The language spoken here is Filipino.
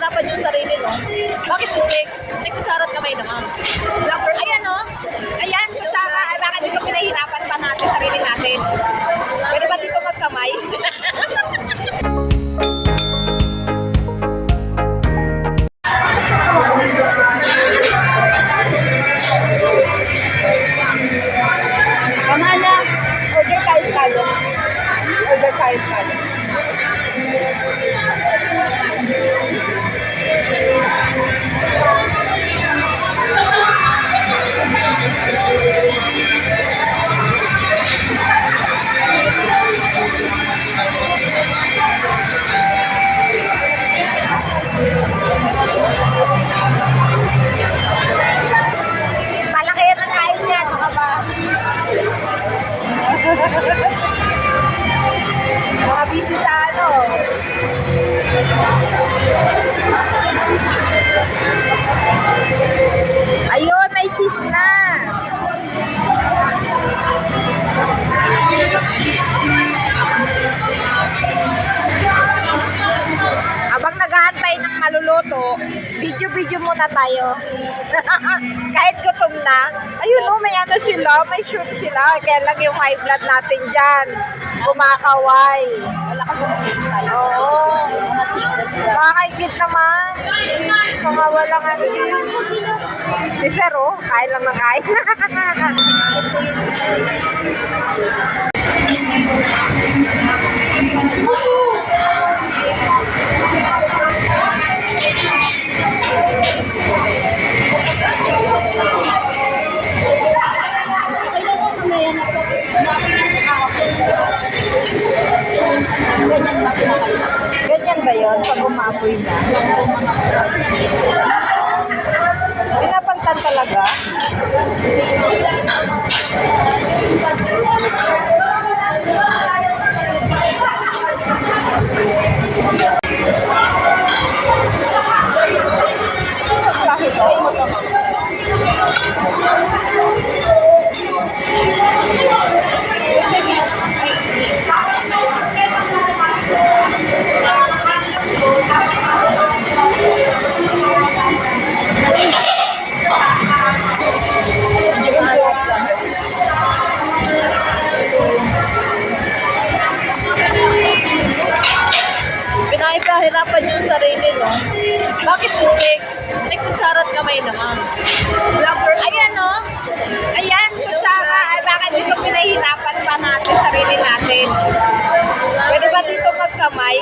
pinapahirapan yung sarili, no? Bakit steak? May kutsara at kamay naman. Ayan, no? Ayan, kutsara. Ay, bakit dito pinahirapan pa natin sarili natin? Pwede ba dito magkamay? Tama na. Order tayo kalo. Order tayo kalo. Malaki yan ang kain niya. Baka ba? Mga busy sa ano. Ayun, may cheese na. Habang nag-aantay ng maluluto, video-video muna tayo. Kahit gutom na. Ayun, no, may ano sila, may shoot sila. Kaya lang yung high blood natin dyan. Kumakaway. Wala ka sa tayo. Oo. Makakaigit naman. Mga walang ano si Sir, oh. Kain lang ng kain. Ganyan ba yun? Pag umapoy na? Pinapantan talaga? Bakit ito? Pinahirapan yung sarili, no? Bakit steak? May kutsara at kamay naman. Ayan, no? Ayan, kutsara. Ay, bakit dito pinahirapan pa natin sarili natin? Pwede ba dito magkamay?